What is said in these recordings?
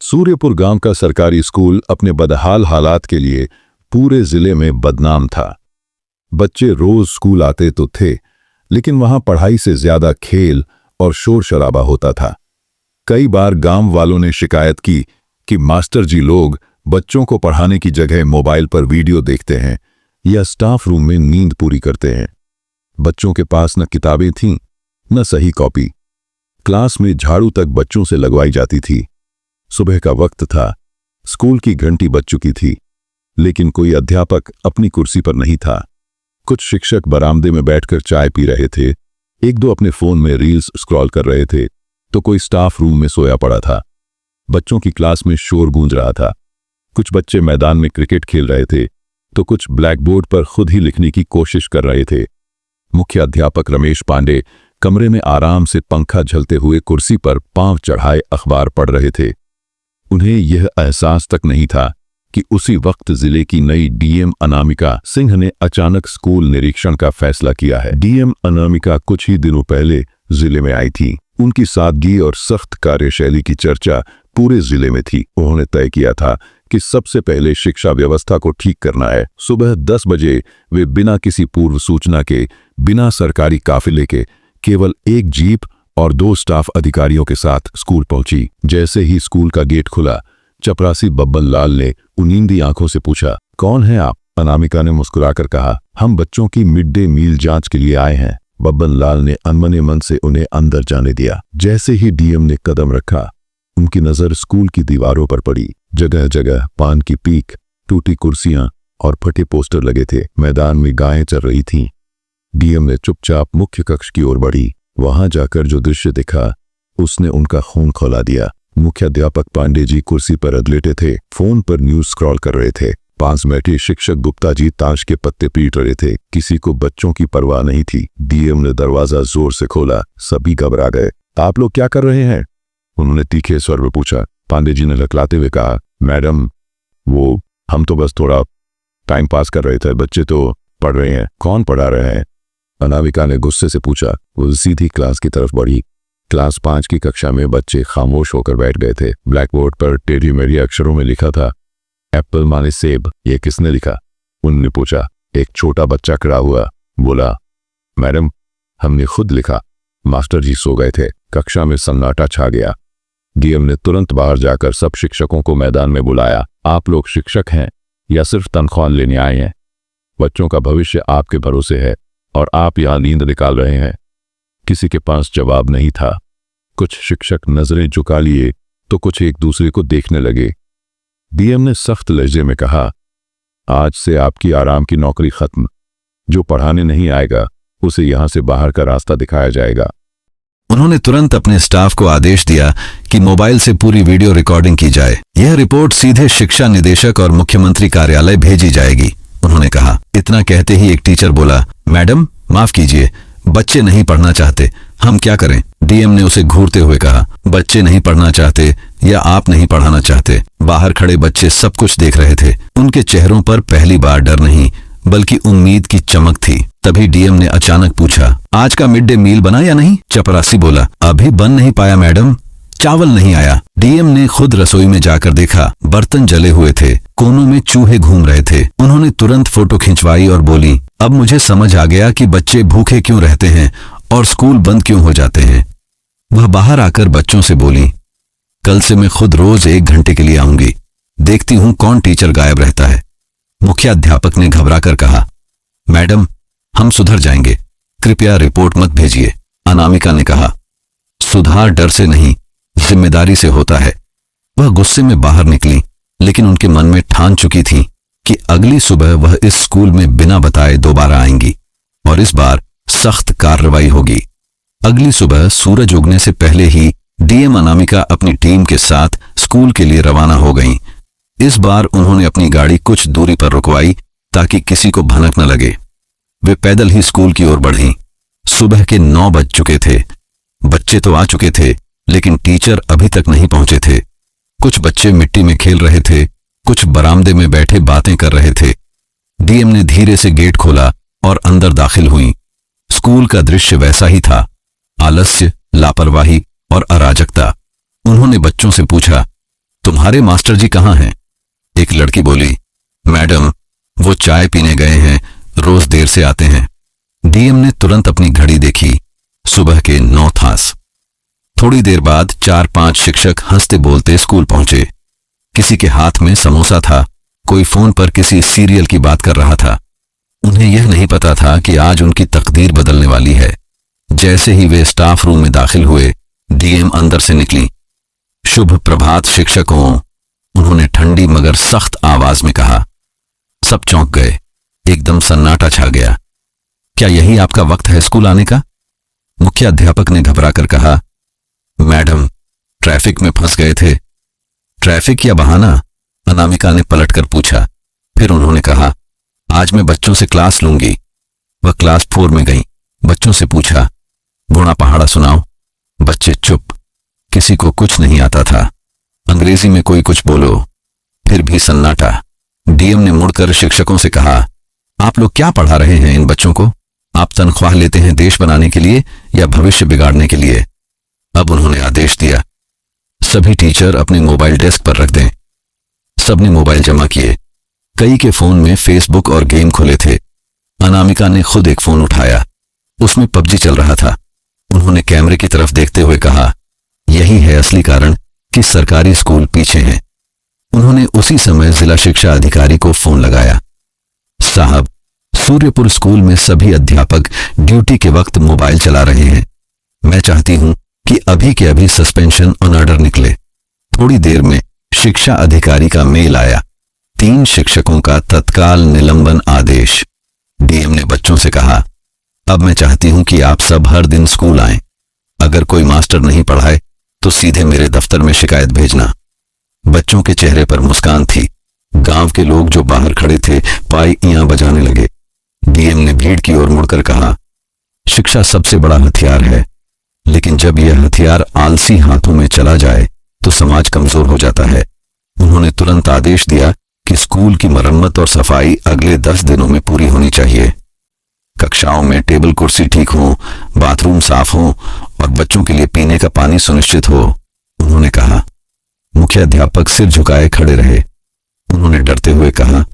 सूर्यपुर गांव का सरकारी स्कूल अपने बदहाल हालात के लिए पूरे जिले में बदनाम था। बच्चे रोज स्कूल आते तो थे, लेकिन वहां पढ़ाई से ज्यादा खेल और शोर शराबा होता था। कई बार गांव वालों ने शिकायत की कि मास्टर जी लोग बच्चों को पढ़ाने की जगह मोबाइल पर वीडियो देखते हैं या स्टाफ रूम में नींद पूरी करते हैं। बच्चों के पास न किताबें थीं, न सही कॉपी। क्लास में झाड़ू तक बच्चों से लगवाई जाती थी। सुबह का वक्त था, स्कूल की घंटी बज चुकी थी, लेकिन कोई अध्यापक अपनी कुर्सी पर नहीं था। कुछ शिक्षक बरामदे में बैठकर चाय पी रहे थे, एक दो अपने फोन में रील्स स्क्रॉल कर रहे थे, तो कोई स्टाफ रूम में सोया पड़ा था। बच्चों की क्लास में शोर गूंज रहा था। कुछ बच्चे मैदान में क्रिकेट खेल रहे थे, तो कुछ ब्लैक बोर्ड पर खुद ही लिखने की कोशिश कर रहे थे। मुख्य अध्यापक रमेश पांडे कमरे में आराम से पंखा झलते हुए कुर्सी पर पांव चढ़ाए अखबार पढ़ रहे थे। उन्हें यह एहसास तक नहीं था कि उसी वक्त जिले की नई डीएम अनामिका सिंह ने अचानक स्कूल निरीक्षण का फैसला किया है। डीएम अनामिका कुछ ही दिनों पहले जिले में आई थी। उनकी सादगी और सख्त कार्यशैली की चर्चा पूरे जिले में थी। उन्होंने तय किया था कि सबसे पहले शिक्षा व्यवस्था को ठीक करना है। सुबह 10 बजे वे बिना किसी पूर्व सूचना के, बिना सरकारी काफिले के, केवल एक जीप और 2 स्टाफ अधिकारियों के साथ स्कूल पहुंची। जैसे ही स्कूल का गेट खुला, चपरासी बब्बन लाल ने उनींदी आंखों से पूछा, कौन है आप? अनामिका ने मुस्कुराकर कहा, हम बच्चों की मिड डे मील जांच के लिए आए हैं। बब्बन लाल ने अनमने मन से उन्हें अंदर जाने दिया। जैसे ही डीएम ने कदम रखा, उनकी नजर स्कूल की दीवारों पर पड़ी। जगह जगह पान की पीक, टूटी कुर्सियां और फटे पोस्टर लगे थे। मैदान में गायें चर रही थीं। डीएम ने चुपचाप मुख्य कक्ष की ओर बढ़ी। वहां जाकर जो दृश्य दिखा, उसने उनका खून खौला दिया। मुख्याध्यापक पांडे जी कुर्सी पर अधलेटे थे, फोन पर न्यूज स्क्रॉल कर रहे थे। पास बैठे शिक्षक गुप्ता जी ताश के पत्ते पीट रहे थे। किसी को बच्चों की परवाह नहीं थी। डीएम ने दरवाजा जोर से खोला। सभी घबरा गए। आप लोग क्या कर रहे हैं? उन्होंने तीखे स्वर में पूछा। पांडे जी ने लकलाते हुए कहा, मैडम, वो हम तो बस थोड़ा टाइम पास कर रहे थे, बच्चे तो पढ़ रहे हैं। कौन पढ़ा रहे हैं? अनामिका ने गुस्से से पूछा। वो सीधी क्लास की तरफ बढ़ी। क्लास 5 की कक्षा में बच्चे खामोश होकर बैठ गए थे। ब्लैक बोर्ड पर टेढ़ी मेढ़ी अक्षरों में लिखा था, एप्पल माने सेब। ये किसने लिखा? उन्होंने पूछा। एक छोटा बच्चा खड़ा हुआ, बोला, मैडम, हमने खुद लिखा। मास्टर जी सो गए थे। कक्षा में सन्नाटा छा गया। डीएम ने तुरंत बाहर जाकर सब शिक्षकों को मैदान में बुलाया। आप लोग शिक्षक हैं या सिर्फ तनख्वाह लेने आए हैं? बच्चों का भविष्य आपके भरोसे है और आप यहां नींद निकाल रहे हैं। किसी के पास जवाब नहीं था। कुछ शिक्षक नजरें झुका लिए तो कुछ एक दूसरे को देखने लगे। डीएम ने सख्त लहजे में कहा, आज से आपकी आराम की नौकरी खत्म। जो पढ़ाने नहीं आएगा उसे यहां से बाहर का रास्ता दिखाया जाएगा। उन्होंने तुरंत अपने स्टाफ को आदेश दिया कि मोबाइल से पूरी वीडियो रिकॉर्डिंग की जाए। यह रिपोर्ट सीधे शिक्षा निदेशक और मुख्यमंत्री कार्यालय भेजी जाएगी। उन्होंने कहा। इतना कहते ही एक टीचर बोला, मैडम, माफ कीजिए, बच्चे नहीं पढ़ना चाहते, हम क्या करें? डीएम ने उसे घूरते हुए कहा, बच्चे नहीं पढ़ना चाहते या आप नहीं पढ़ाना चाहते? बाहर खड़े बच्चे सब कुछ देख रहे थे। उनके चेहरों पर पहली बार डर नहीं बल्कि उम्मीद की चमक थी। तभी डीएम ने अचानक पूछा, आज का मिड डे मील बना या नहीं? चपरासी बोला, अभी बन नहीं पाया मैडम, चावल नहीं आया। डीएम ने खुद रसोई में जाकर देखा, बर्तन जले हुए थे, कोनों में चूहे घूम रहे थे। उन्होंने तुरंत फोटो खिंचवाई और बोली, अब मुझे समझ आ गया कि बच्चे भूखे क्यों रहते हैं और स्कूल बंद क्यों हो जाते हैं। वह बाहर आकर बच्चों से बोली, कल से मैं खुद रोज 1 घंटे के लिए आऊंगी, देखती हूं कौन टीचर गायब रहता है। मुख्याध्यापक ने घबराकर कहा, मैडम, हम सुधर जाएंगे, कृपया रिपोर्ट मत भेजिए। अनामिका ने कहा, सुधार डर से नहीं, जिम्मेदारी से होता है। वह गुस्से में बाहर निकली, लेकिन उनके मन में ठान चुकी थी कि अगली सुबह वह इस स्कूल में बिना बताए दोबारा आएंगी और इस बार सख्त कार्रवाई होगी। अगली सुबह सूरज उगने से पहले ही डीएम अनामिका अपनी टीम के साथ स्कूल के लिए रवाना हो गईं। इस बार उन्होंने अपनी गाड़ी कुछ दूरी पर रुकवाई ताकि किसी को भनक न लगे। वे पैदल ही स्कूल की ओर बढ़ीं। सुबह के 9 बज चुके थे। बच्चे तो आ चुके थे, लेकिन टीचर अभी तक नहीं पहुंचे थे। कुछ बच्चे मिट्टी में खेल रहे थे, कुछ बरामदे में बैठे बातें कर रहे थे। डीएम ने धीरे से गेट खोला और अंदर दाखिल हुई। स्कूल का दृश्य वैसा ही था, आलस्य, लापरवाही और अराजकता। उन्होंने बच्चों से पूछा, तुम्हारे मास्टर जी कहाँ हैं? एक लड़की बोली, मैडम वो चाय पीने गए हैं, रोज देर से आते हैं। डीएम ने तुरंत अपनी घड़ी देखी, सुबह के 9 थास। थोड़ी देर बाद 4-5 शिक्षक हंसते बोलते स्कूल पहुंचे। किसी के हाथ में समोसा था, कोई फोन पर किसी सीरियल की बात कर रहा था। उन्हें यह नहीं पता था कि आज उनकी तकदीर बदलने वाली है। जैसे ही वे स्टाफ रूम में दाखिल हुए, डीएम अंदर से निकली। शुभ प्रभात शिक्षकों, उन्होंने ठंडी मगर सख्त आवाज में कहा। सब चौंक गए, एकदम सन्नाटा छा गया। क्या यही आपका वक्त है स्कूल आने का? मुख्य अध्यापक ने घबराकर कहा, मैडम ट्रैफिक में फंस गए थे। ट्रैफिक या बहाना? अनामिका ने पलटकर पूछा। फिर उन्होंने कहा, आज मैं बच्चों से क्लास लूंगी। वह क्लास 4 में गई। बच्चों से पूछा, बूढ़ा पहाड़ा सुनाओ। बच्चे चुप, किसी को कुछ नहीं आता था। अंग्रेजी में कोई कुछ बोलो, फिर भी सन्नाटा। डीएम ने मुड़कर शिक्षकों से कहा, आप लोग क्या पढ़ा रहे हैं इन बच्चों को? आप तनख्वाह लेते हैं देश बनाने के लिए या भविष्य बिगाड़ने के लिए? अब उन्होंने आदेश दिया, सभी टीचर अपने मोबाइल डेस्क पर रख दें। सबने मोबाइल जमा किए। कई के फोन में फेसबुक और गेम खुले थे। अनामिका ने खुद एक फोन उठाया, उसमें पबजी चल रहा था। उन्होंने कैमरे की तरफ देखते हुए कहा, यही है असली कारण कि सरकारी स्कूल पीछे हैं। उन्होंने उसी समय जिला शिक्षा अधिकारी को फोन लगाया। साहब, सूर्यपुर स्कूल में सभी अध्यापक ड्यूटी के वक्त मोबाइल चला रहे हैं। मैं चाहती हूं कि अभी के अभी सस्पेंशन ऑन ऑर्डर निकले। थोड़ी देर में शिक्षा अधिकारी का मेल आया, 3 शिक्षकों का तत्काल निलंबन आदेश। डीएम ने बच्चों से कहा, अब मैं चाहती हूं कि आप सब हर दिन स्कूल आएं। अगर कोई मास्टर नहीं पढ़ाए तो सीधे मेरे दफ्तर में शिकायत भेजना। बच्चों के चेहरे पर मुस्कान थी। गांव के लोग जो बाहर खड़े थे पाइयां बजाने लगे। डीएम ने भीड़ की ओर मुड़कर कहा, शिक्षा सबसे बड़ा हथियार है, लेकिन जब यह हथियार आलसी हाथों में चला जाए तो समाज कमजोर हो जाता है। उन्होंने तुरंत आदेश दिया कि स्कूल की मरम्मत और सफाई अगले 10 दिनों में पूरी होनी चाहिए। कक्षाओं में टेबल कुर्सी ठीक हो, बाथरूम साफ हो और बच्चों के लिए पीने का पानी सुनिश्चित हो, उन्होंने कहा। मुख्य अध्यापक सिर झुकाए खड़े रहे। उन्होंने डरते हुए कहा,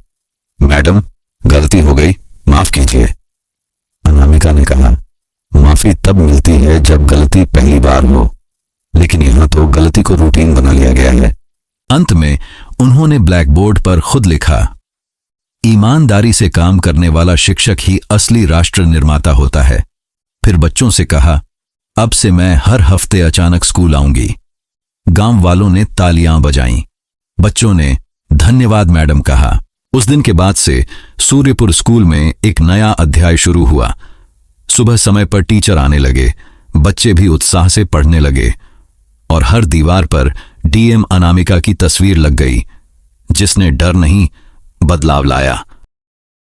मैडम गलती हो गई, माफ कीजिए। अनामिका ने कहा, माफी तब मिलती है जब गलती पहली बार हो, लेकिन यहां तो गलती को रूटीन बना लिया गया है। अंत में उन्होंने ब्लैक बोर्ड पर खुद लिखा, ईमानदारी से काम करने वाला शिक्षक ही असली राष्ट्र निर्माता होता है। फिर बच्चों से कहा, अब से मैं हर हफ्ते अचानक स्कूल आऊंगी। गांव वालों ने तालियां बजाईं। बच्चों ने धन्यवाद मैडम कहा। उस दिन के बाद से सूर्यपुर स्कूल में एक नया अध्याय शुरू हुआ। सुबह समय पर टीचर आने लगे, बच्चे भी उत्साह से पढ़ने लगे और हर दीवार पर डीएम अनामिका की तस्वीर लग गई, जिसने डर नहीं बदलाव लाया।